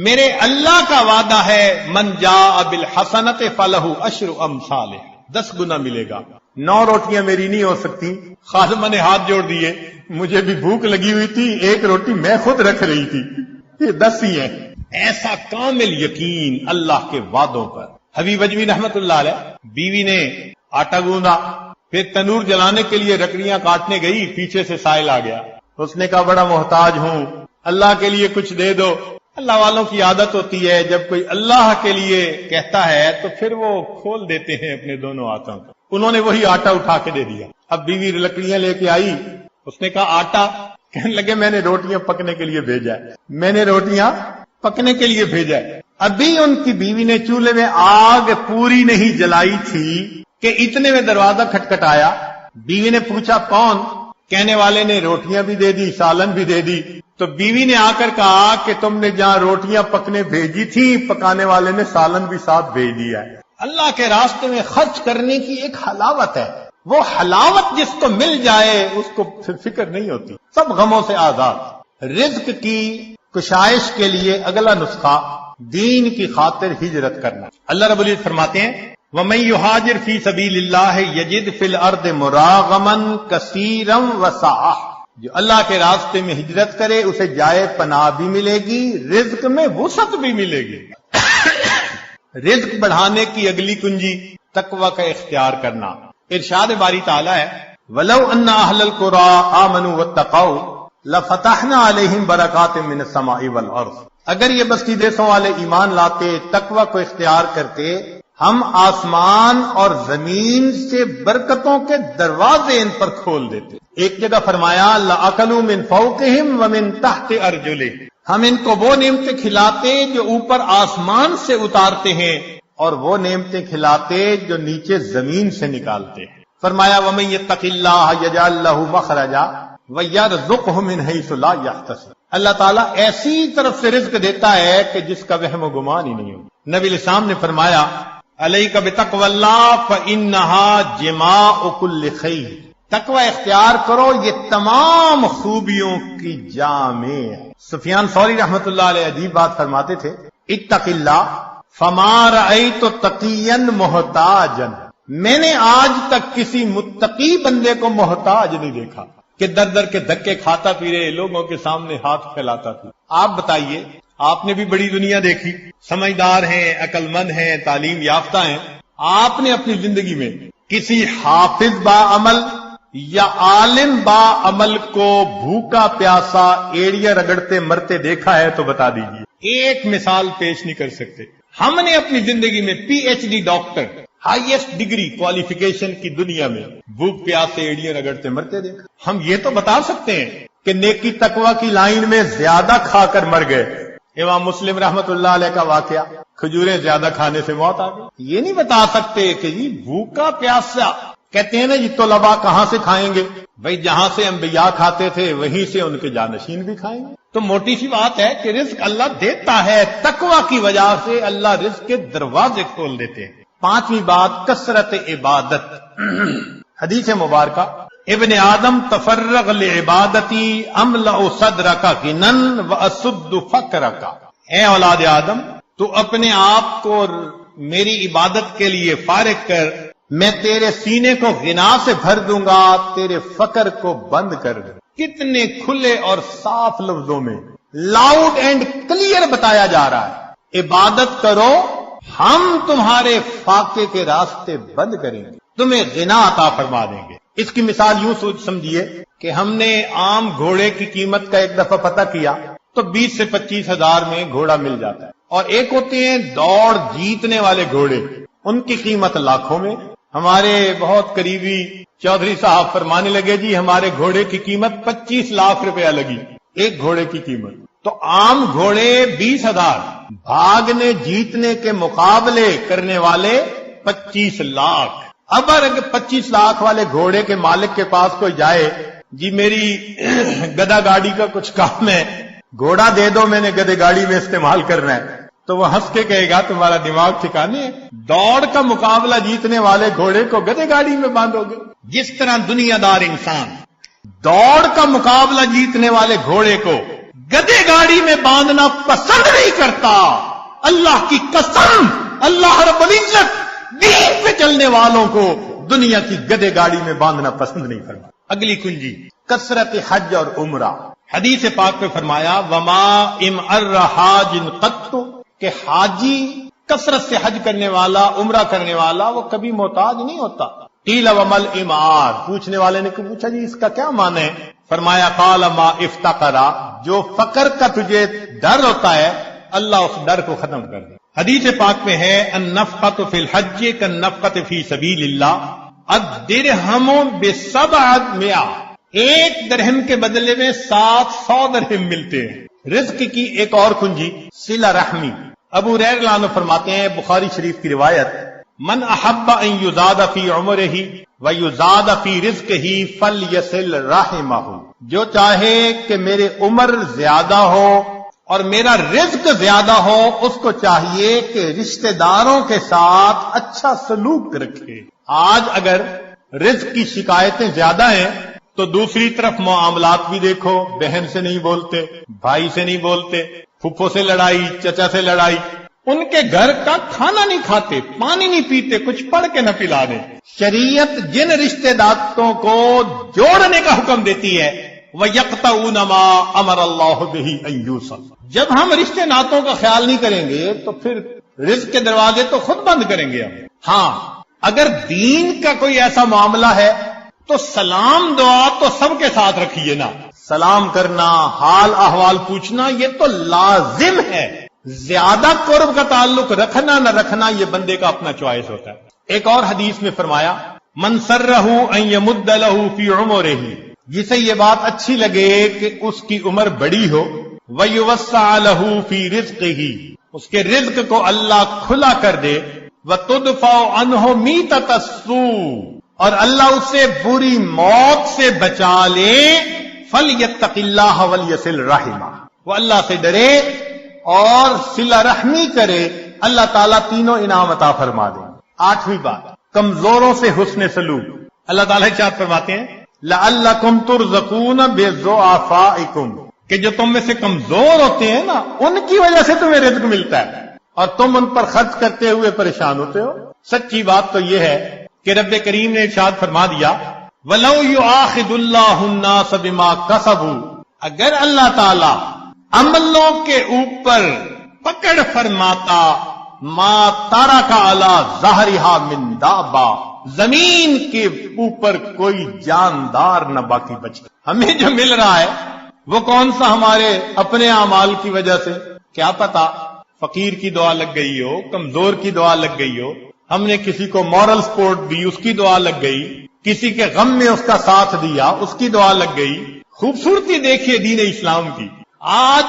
Speaker 1: میرے اللہ کا وعدہ ہے من جاء بالحسنۃ فلہ 10 امثالہ، 10 گنا ملے گا۔ 9 روٹیاں میری نہیں ہو سکتی۔ خادمہ نے ہاتھ جوڑ دیے، مجھے بھی بھوک لگی ہوئی تھی، 1 روٹی میں خود رکھ رہی تھی، یہ 10 ہی ہیں۔ ایسا کامل یقین اللہ کے وعدوں پر۔ حبیب اجمی رحمت اللہ علیہ، بیوی نے آٹا گوندا، پھر تنور جلانے کے لیے لکڑیاں کاٹنے گئی، پیچھے سے سائل آ گیا۔ اس نے کہا بڑا محتاج ہوں، اللہ کے لیے کچھ دے دو۔ اللہ والوں کی عادت ہوتی ہے جب کوئی اللہ کے لیے کہتا ہے تو پھر وہ کھول دیتے ہیں اپنے دونوں ہاتھوں کو۔ انہوں نے وہی آٹا اٹھا کے دے دیا۔ اب بیوی لکڑیاں لے کے آئی، اس نے کہا آٹا؟ کہنے لگے میں نے روٹیاں پکنے کے لیے بھیجا ہے، میں نے روٹیاں پکنے کے لیے بھیجا ہے۔ ابھی ان کی بیوی نے چولہے میں آگ پوری نہیں جلائی تھی کہ اتنے میں دروازہ کھٹکھٹایا۔ بیوی نے پوچھا کون؟ کہنے والے نے روٹیاں بھی دے دی، سالن بھی دے دی۔ تو بیوی نے آ کر کہا کہ تم نے جہاں روٹیاں پکنے بھیجی تھی، پکانے والے نے سالن بھی ساتھ بھیج دیا ہے۔ اللہ کے راستے میں خرچ کرنے کی ایک حلاوت ہے، وہ حلاوت جس کو مل جائے اس کو پھر فکر نہیں ہوتی، سب غموں سے آزاد۔ رزق کی کشائش کے لیے اگلا نسخہ دین کی خاطر ہجرت کرنا۔ اللہ رب العزت فرماتے ہیں وَمَن يُهَاجِرْ فِي سَبِيلِ اللَّهِ يَجِدْ فِي الْأَرْضِ مُرَاغَمًا كَثِيرًا وَسَعَةً، جو اللہ کے راستے میں ہجرت کرے اسے جائے پناہ بھی ملے گی، رزق میں وسعت بھی ملے گی۔ رزق بڑھانے کی اگلی کنجی تقوی کا اختیار کرنا۔ ارشاد باری تعالیٰ ہے وَلَوْ أَنَّ أَهْلَ الْقُرَىٰ آمَنُوا وَاتَّقَوْا لَفَتَحْنَا عَلَيْهِمْ بَرَكَاتٍ مِّنَ السَّمَاءِ وَالْأَرْضِ، اگر یہ بستی دیسوں والے ایمان لاتے، تقوی کو اختیار کرتے، ہم آسمان اور زمین سے برکتوں کے دروازے ان پر کھول دیتے۔ ایک جگہ فرمایا لَأَكَلُوا مِن فَوْقِهِمْ وَمِن تَحْتِ أَرْجُلِهِمْ، ہم ان کو وہ نعمتیں کھلاتے جو اوپر آسمان سے اتارتے ہیں اور وہ نعمتیں کھلاتے جو نیچے زمین سے نکالتے ہیں۔ فرمایا وَمَن يَتَّقِ اللَّهَ يَجْعَل لَّهُ مَخْرَجًا وَيَرْزُقْهُ مِنْ حَيْثُ لَا يَحْتَسِبُ، اللہ تعالیٰ ایسی طرف سے رزق دیتا ہے کہ جس کا وہم و گمان ہی نہیں ہو۔ نبی علیہ السلام نے فرمایا علیک بتقوی اللہ فإنہا جماع کل خیر، تقوی اختیار کرو یہ تمام خوبیوں کی جامع ہے۔ سفیان ثوری رحمۃ اللہ علیہ عجیب بات فرماتے تھے اتق اللہ فما رأیت تقیا محتاجا، میں نے آج تک کسی متقی بندے کو محتاج نہیں دیکھا کہ در در کے دھکے کھاتا پھرے، لوگوں کے سامنے ہاتھ پھیلاتا تھا۔ آپ بتائیے، آپ نے بھی بڑی دنیا دیکھی، سمجھدار ہیں، عقل مند ہیں، تعلیم یافتہ ہیں، آپ نے اپنی زندگی میں کسی حافظ با عمل یا عالم با عمل کو بھوکا پیاسا ایڑیاں رگڑتے مرتے دیکھا ہے تو بتا دیجیے، ایک مثال پیش نہیں کر سکتے۔ ہم نے اپنی زندگی میں P H D doctor, highest degree qualification کی دنیا میں بھوک پیاس سے ایڑیاں رگڑتے مرتے دیکھا۔ ہم یہ تو بتا سکتے ہیں کہ نیکی تقوی کی لائن میں زیادہ کھا کر مر گئے۔ امام مسلم رحمت اللہ علیہ کا واقعہ، کھجوریں زیادہ کھانے سے موت آ گئی۔ یہ نہیں بتا سکتے کہ جی بھوکا پیاسا، کہتے ہیں نا جی طلباء کہاں سے کھائیں گے؟ بھئی جہاں سے انبیاء کھاتے تھے وہیں سے ان کے جانشین بھی کھائیں گے۔ تو موٹی سی بات ہے کہ رزق اللہ دیتا ہے، تقوی کی وجہ سے اللہ رزق کے دروازے کھول دیتے ہیں۔ پانچویں بات کثرت عبادت۔ حدیث مبارکہ ابن آدم تفرغ لعبادتی املأ صدرک غنن واسد فقرک، اے اولاد آدم تو اپنے آپ کو میری عبادت کے لیے فارغ کر، میں تیرے سینے کو غنا سے بھر دوں گا، تیرے فقر کو بند کر دوں۔ کتنے کھلے اور صاف لفظوں میں لاؤڈ اینڈ کلیئر بتایا جا رہا ہے، عبادت کرو ہم تمہارے فاقے کے راستے بند کریں گے، تمہیں غنا عطا فرما دیں گے۔ اس کی مثال یوں سوچ سمجھیے کہ ہم نے عام گھوڑے کی قیمت کا ایک دفعہ پتہ کیا تو 20 سے 25 ہزار میں گھوڑا مل جاتا ہے، اور ایک ہوتے ہیں دوڑ جیتنے والے گھوڑے، ان کی قیمت لاکھوں میں۔ ہمارے بہت قریبی چودھری صاحب فرمانے لگے جی ہمارے گھوڑے کی قیمت 25 لاکھ روپیہ لگی، ایک گھوڑے کی قیمت۔ تو عام گھوڑے 20,000، بھاگنے جیتنے کے مقابلے کرنے والے 25 لاکھ۔ اب اگر 25 لاکھ والے گھوڑے کے مالک کے پاس کوئی جائے جی میری گدا گاڑی کا کچھ کام ہے، گھوڑا دے دو میں نے گدے گاڑی میں استعمال کرنا ہے، تو وہ ہنس کے کہے گا تمہارا دماغ ٹھکانے ہے، دوڑ کا مقابلہ جیتنے والے گھوڑے کو گدے گاڑی میں باندھو گے۔ جس طرح دنیا دار انسان دوڑ کا مقابلہ جیتنے والے گھوڑے کو گدے گاڑی میں باندھنا پسند نہیں کرتا، اللہ کی قسم اللہ رب العزت دین پہ چلنے والوں کو دنیا کی گدے گاڑی میں باندھنا پسند نہیں کرتا۔ اگلی کنجی کثرت حج اور عمرہ۔ حدیث پاک میں فرمایا وما امعر حاج قط، کہ حاجی کثرت سے حج کرنے والا، عمرہ کرنے والا، وہ کبھی محتاج نہیں ہوتا۔ قیل ومل امعار، پوچھنے والے نے پوچھا جی اس کا کیا معنی ہے؟ فرمایا قال ما افتقرا، جو فقر کا تجھے ڈر ہوتا ہے اللہ اس ڈر کو ختم کر دے۔ حدیث پاک میں ہے النفقۃ فی الحج کالنفقۃ فی سبیل اللہ، الدرہم ب700، ایک درہم کے بدلے میں 700 درہم ملتے ہیں۔ رزق کی ایک اور کنجی صلہ رحمی۔ ابو ہریرہ رضی اللہ عنہ فرماتے ہیں، بخاری شریف کی روایت، من احب ان یزاد فی عمرہ ویزاد فی رزقہ فلیصل رحمہ، جو چاہے کہ میرے عمر زیادہ ہو اور میرا رزق زیادہ ہو، اس کو چاہیے کہ رشتہ داروں کے ساتھ اچھا سلوک رکھے۔ آج اگر رزق کی شکایتیں زیادہ ہیں تو دوسری طرف معاملات بھی دیکھو، بہن سے نہیں بولتے، بھائی سے نہیں بولتے، پھپھو سے لڑائی، چچا سے لڑائی، ان کے گھر کا کھانا نہیں کھاتے، پانی نہیں پیتے، کچھ پڑھ کے نہ پلا دیں۔ شریعت جن رشتے داروں کو جوڑنے کا حکم دیتی ہے وَيَقْطَعُونَ مَا أَمَرَ اللَّهُ بِهِ أَن يُوصَلَ، جب ہم رشتے ناتوں کا خیال نہیں کریں گے تو پھر رزق کے دروازے تو خود بند کریں گے ہم۔ ہاں اگر دین کا کوئی ایسا معاملہ ہے تو سلام دعا تو سب کے ساتھ رکھیے نا، سلام کرنا، حال احوال پوچھنا یہ تو لازم ہے۔ زیادہ قرب کا تعلق رکھنا نہ رکھنا یہ بندے کا اپنا چوائس ہوتا ہے۔ ایک اور حدیث میں فرمایا من سرہ ان یمد لہ فی عمرہ، جسے یہ بات اچھی لگے کہ اس کی عمر بڑی ہو، ویوسع لہ فی رزقہ، اس کے رزق کو اللہ کھلا کر دے، وتدفع عنہ میتۃ السوء، اور اللہ اسے بری موت سے بچا لے، فلیتق اللہ ولیصل رحمہ، وہ اللہ سے ڈرے اور صلہ رحمی کرے، اللہ تعالیٰ تینوں انعام عطا فرما دیں۔ آٹھویں بات، کمزوروں سے حسن سلوک۔ اللہ تعالیٰ ارشاد فرماتے ہیں لعلکم ترزقون بضعفائکم، کہ جو تم میں سے کمزور ہوتے ہیں نا ان کی وجہ سے تمہیں رزق ملتا ہے اور تم ان پر خرچ کرتے ہوئے پریشان ہوتے ہو۔ سچی بات تو یہ ہے کہ رب کریم نے ارشاد فرما دیا وَلَوْ يُؤَاخِذُ اللَّهُ النَّاسَ بِمَا كَسَبُوا، اگر اللہ تعالی عملوں کے اوپر پکڑ فرماتا ما ترک علی ظہرہا من دابہ، زمین کے اوپر کوئی جاندار نہ باقی بچے۔ ہمیں جو مل رہا ہے وہ کون سا ہمارے اپنے اعمال کی وجہ سے؟ کیا پتا فقیر کی دعا لگ گئی ہو، کمزور کی دعا لگ گئی ہو، ہم نے کسی کو مورل سپورٹ دی اس کی دعا لگ گئی، کسی کے غم میں اس کا ساتھ دیا اس کی دعا لگ گئی۔ خوبصورتی دیکھیے دین اسلام کی۔ آج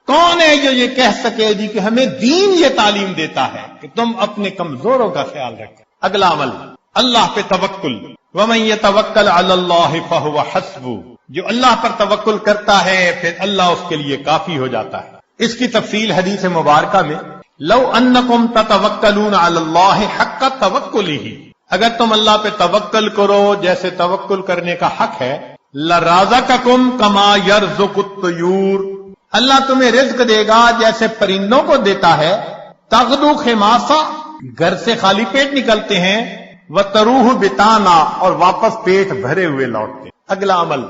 Speaker 1: کون ہے جو یہ کہہ سکے جی کہ ہمیں دین یہ تعلیم دیتا ہے کہ تم اپنے کمزوروں کا خیال رکھیں۔ اگلا عمل اللہ پہ توکل، وَمَن يَتَوَكَّلْ عَلَى اللَّهِ فَهُوَ حَسْبُهُ، جو اللہ پر توکل کرتا ہے پھر اللہ اس کے لیے کافی ہو جاتا ہے۔ اس کی تفصیل حدیث مبارکہ میں لو انکم تتوکلون علی اللہ حق توکلہ، اگر تم اللہ پہ توکل کرو جیسے توکل کرنے کا حق ہے، لرازقکم کما یرزق الطیور، اللہ تمہیں رزق دے گا جیسے پرندوں کو دیتا ہے، تغدو خماسا، گھر سے خالی پیٹ نکلتے ہیں، وتروح بتانا، اور واپس پیٹ بھرے ہوئے لوٹتے۔ اگلا عمل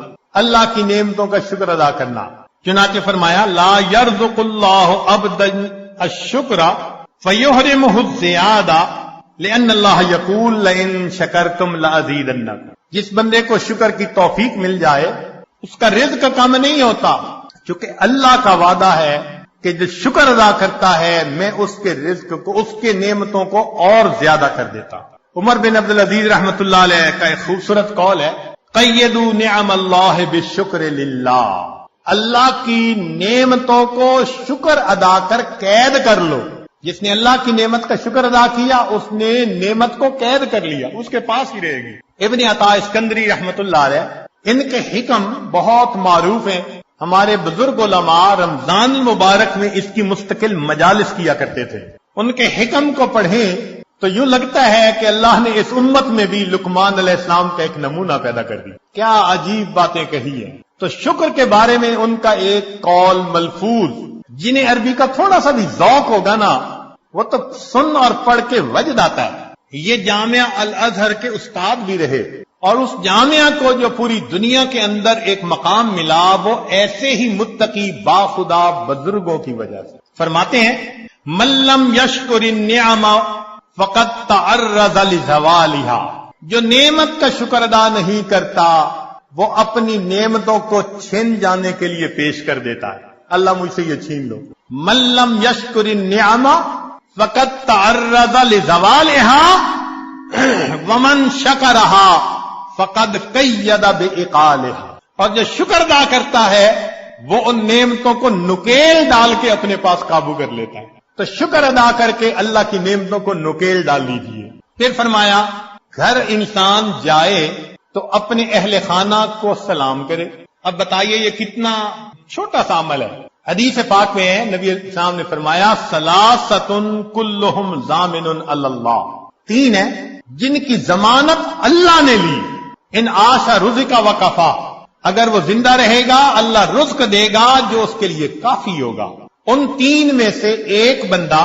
Speaker 1: اللہ کی نعمتوں کا شکر ادا کرنا، چنانچہ فرمایا لا یرزق اللہ عبدا الشکر فیحرمہ الزیادہ لأن اللہ یقول لئن شکرتم لأزیدنکم، جس بندے کو شکر کی توفیق مل جائے اس کا رزق کم نہیں ہوتا، چونکہ اللہ کا وعدہ ہے کہ جو شکر ادا کرتا ہے میں اس کے رزق کو، اس کے نعمتوں کو اور زیادہ کر دیتا۔ عمر بن عبدالعزیز رحمۃ اللہ علیہ کا ایک خوبصورت قول ہے قیدوا نعم اللہ بالشکر للہ، اللہ کی نعمتوں کو شکر ادا کر قید کر لو۔ جس نے اللہ کی نعمت کا شکر ادا کیا اس نے نعمت کو قید کر لیا، اس کے پاس ہی رہے گی۔ ابن عطا اسکندری رحمۃ اللہ علیہ، ان کے حکم بہت معروف ہیں۔ ہمارے بزرگ علماء رمضان المبارک میں اس کی مستقل مجالس کیا کرتے تھے۔ ان کے حکم کو پڑھیں تو یوں لگتا ہے کہ اللہ نے اس امت میں بھی لقمان علیہ السلام کا ایک نمونہ پیدا کر دیا۔ کیا عجیب باتیں کہی ہیں۔ تو شکر کے بارے میں ان کا ایک قول ملفوظ، جنہیں عربی کا تھوڑا سا بھی ذوق ہوگا نا وہ تو سن اور پڑھ کے وجد آتا ہے۔ یہ جامعہ الازہر کے استاد بھی رہے اور اس جامعہ کو جو پوری دنیا کے اندر ایک مقام ملا وہ ایسے ہی متقی باخدا بزرگوں کی وجہ سے۔ فرماتے ہیں من لم یشکر النعم فقد تعرض لزوالها، جو نعمت کا شکر ادا نہیں کرتا وہ اپنی نعمتوں کو چھین جانے کے لیے پیش کر دیتا ہے۔ اللہ مجھ سے یہ چھین لو۔ من لم یشکر النعم فقد تعرض لزوالها ومن شکرها فقد قید بإقالها، اور جو شکر ادا کرتا ہے وہ ان نعمتوں کو نکیل ڈال کے اپنے پاس قابو کر لیتا ہے۔ تو شکر ادا کر کے اللہ کی نعمتوں کو نکیل ڈال لیجیے۔ پھر فرمایا گھر انسان جائے تو اپنے اہل خانہ کو سلام کرے۔ اب بتائیے یہ کتنا چھوٹا سا عمل ہے۔ حدیث پاک میں ہے نبی السلام نے فرمایا ثلاثۃ کلہم ضامن علی اللہ، تین ہیں جن کی ضمانت اللہ نے لی، ان عاش رزق وکفا، اگر وہ زندہ رہے گا اللہ رزق دے گا جو اس کے لیے کافی ہوگا۔ ان تین میں سے ایک بندہ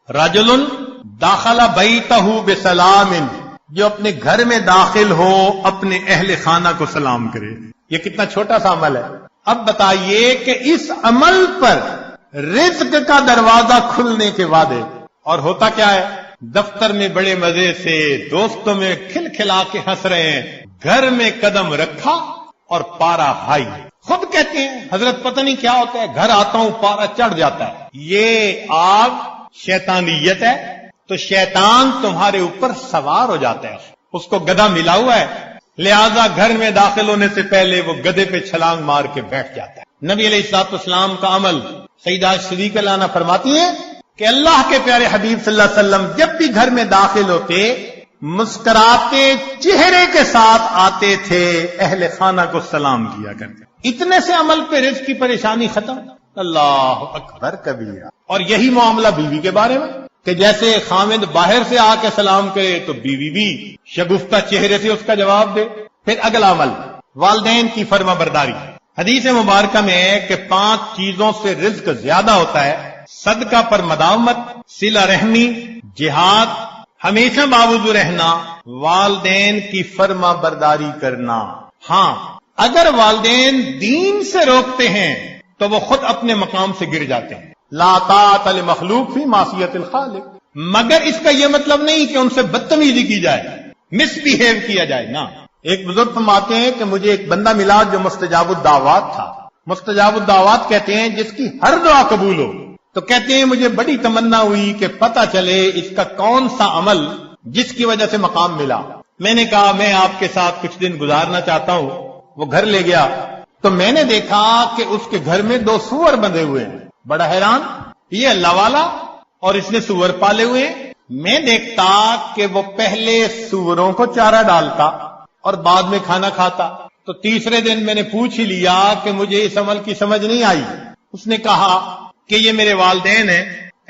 Speaker 1: رجل داخل بیتہ بسلام، جو اپنے گھر میں داخل ہو اپنے اہل خانہ کو سلام کرے. یہ کتنا چھوٹا سا عمل ہے. اب بتائیے کہ اس عمل پر رزق کا دروازہ کھلنے کے وعدے، اور ہوتا کیا ہے؟ دفتر میں بڑے مزے سے دوستوں میں کھل کھلا کے ہنس رہے ہیں، گھر میں قدم رکھا اور پارا ہائی. خود کہتے ہیں حضرت پتہ نہیں کیا ہوتا ہے، گھر آتا ہوں پارا چڑھ جاتا ہے. یہ آگ شیطانیت ہے، تو شیطان تمہارے اوپر سوار ہو جاتا ہے. اس کو گدھا ملا ہوا ہے، لہذا گھر میں داخل ہونے سے پہلے وہ گدھے پہ چھلانگ مار کے بیٹھ جاتا ہے. نبی علیہ الصلوۃ والسلام کا عمل، سیدہ صدیقہ عنہا فرماتی ہیں کہ اللہ کے پیارے حبیب صلی اللہ علیہ وسلم جب بھی گھر میں داخل ہوتے مسکراتے چہرے کے ساتھ آتے تھے، اہل خانہ کو سلام کیا کرتے. اتنے سے عمل پہ رزق کی پریشانی ختم. اللہ اکبر کبیرہ. اور یہی معاملہ بیوی کے بارے میں کہ جیسے خامد باہر سے آ کے سلام کرے تو بیوی بھی شگفتہ چہرے سے اس کا جواب دے. پھر اگلا عمل والدین کی فرما برداری. حدیث مبارکہ میں ہے کہ 5 چیزوں سے رزق زیادہ ہوتا ہے: صدقہ پر مداومت، صلہ رحمی، جہاد، ہمیشہ باوضو رہنا، والدین کی فرما برداری کرنا. ہاں اگر والدین دین سے روکتے ہیں تو وہ خود اپنے مقام سے گر جاتے ہیں. لا طاعت لمخلوق فی معصیت الخالق. مگر اس کا یہ مطلب نہیں کہ ان سے بدتمیزی کی جائے، مس بہیو کیا جائے. نہ، ایک بزرگ فرماتے ہیں کہ مجھے ایک بندہ ملا جو مستجاب الدعوات تھا. مستجاب الدعوات کہتے ہیں جس کی ہر دعا قبول ہو. تو کہتے ہیں مجھے بڑی تمنا ہوئی کہ پتہ چلے اس کا کون سا عمل جس کی وجہ سے مقام ملا. میں نے کہا میں آپ کے ساتھ کچھ دن گزارنا چاہتا ہوں. وہ گھر لے گیا تو میں نے دیکھا کہ اس کے گھر میں 2 سور بندھے ہوئے ہیں. بڑا حیران، یہ اللہ والا اور اس نے سور پالے ہوئے ہیں. میں دیکھتا کہ وہ پہلے سوروں کو چارہ ڈالتا اور بعد میں کھانا کھاتا. تو تیسرے دن میں نے پوچھ ہی لیا کہ مجھے اس عمل کی سمجھ نہیں آئی. اس نے کہا کہ یہ میرے والدین ہیں،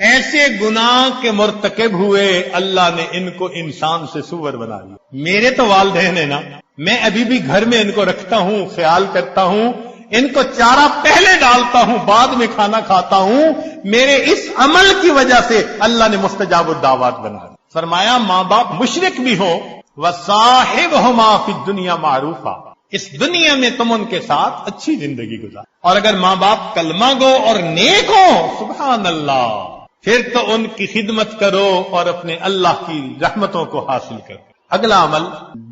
Speaker 1: ایسے گناہ کے مرتکب ہوئے اللہ نے ان کو انسان سے سور بنا دیا. میرے تو والدین ہیں نا، میں ابھی بھی گھر میں ان کو رکھتا ہوں، خیال کرتا ہوں، ان کو چارہ پہلے ڈالتا ہوں بعد میں کھانا کھاتا ہوں. میرے اس عمل کی وجہ سے اللہ نے مستجاب الدعوات بنا دیا. فرمایا ماں باپ مشرک بھی ہو وصاحبہما فی الدنیا معروفا، اس دنیا میں تم ان کے ساتھ اچھی زندگی گزار. اور اگر ماں باپ کلمہ گو اور نیک ہو، سبحان اللہ، پھر تو ان کی خدمت کرو اور اپنے اللہ کی رحمتوں کو حاصل کرو. اگلا عمل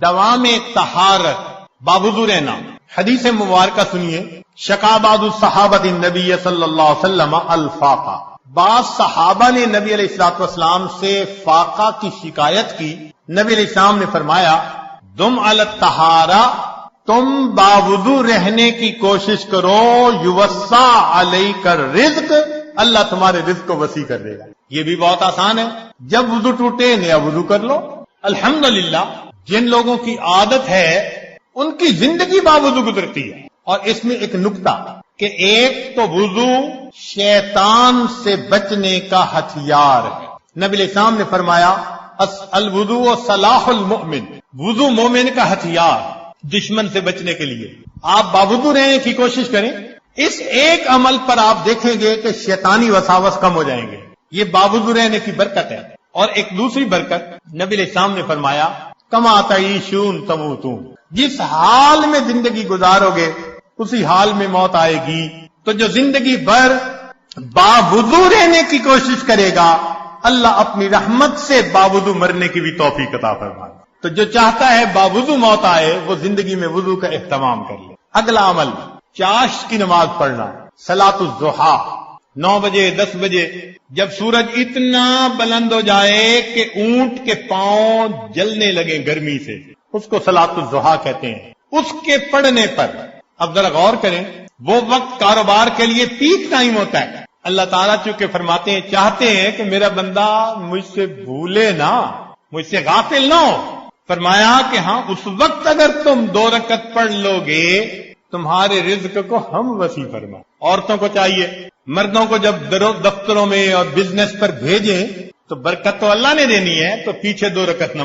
Speaker 1: دوام طہارت، باوضو رہنا. حدیث مبارکہ سنیے، شکا بعض الصحابۃ النبی صلی اللہ علیہ وسلم الفاقہ. بعض صحابہ نے نبی علیہ الصلوۃ والسلام سے فاقہ کی شکایت کی. نبی علیہ السلام نے فرمایا دم علی الطہارہ، تم باوضو رہنے کی کوشش کرو، یوسع علیک الرزق، اللہ تمہارے رزق کو وسیع کر دے گا. یہ بھی بہت آسان ہے، جب وضو ٹوٹے نیا وضو کر لو. الحمدللہ جن لوگوں کی عادت ہے ان کی زندگی باوضو گزرتی ہے. اور اس میں ایک نکتہ کہ ایک تو وضو شیطان سے بچنے کا ہتھیار ہے. نبی علیہ السلام نے فرمایا الوضوء صلاح المؤمن، وضو مومن کا ہتھیار دشمن سے بچنے کے لیے. آپ باوضو رہنے کی کوشش کریں، اس ایک عمل پر آپ دیکھیں گے کہ شیطانی وساوس کم ہو جائیں گے. یہ باوضو رہنے کی برکت ہے. اور ایک دوسری برکت نبی علیہ السلام نے فرمایا کما تعیشون تموتون، جس حال میں زندگی گزارو گے اسی حال میں موت آئے گی. تو جو زندگی بھر باوضو رہنے کی کوشش کرے گا اللہ اپنی رحمت سے باوضو مرنے کی بھی توفیق عطا فرمائے. تو جو چاہتا ہے باوضو موت آئے وہ زندگی میں وضو کا اہتمام کر لے. اگلا عمل چاشت کی نماز پڑھنا، صلاۃ الضحیٰ. 9 بجے 10 بجے جب سورج اتنا بلند ہو جائے کہ اونٹ کے پاؤں جلنے لگے گرمی سے، اس کو صلاۃ الضحیٰ کہتے ہیں. اس کے پڑھنے پر اب ذرا غور کریں، وہ وقت کاروبار کے لیے پیک ٹائم ہوتا ہے. اللہ تعالیٰ چونکہ فرماتے ہیں، چاہتے ہیں کہ میرا بندہ مجھ سے بھولے نہ، مجھ سے غافل نہ ہو. فرمایا کہ ہاں اس وقت اگر تم 2 رکعت پڑھ لو گے تمہارے رزق کو ہم وسیع فرمائیں. عورتوں کو چاہیے مردوں کو جب دفتروں میں اور بزنس پر بھیجیں تو برکت تو اللہ نے دینی ہے، تو پیچھے 2 رکعت نماز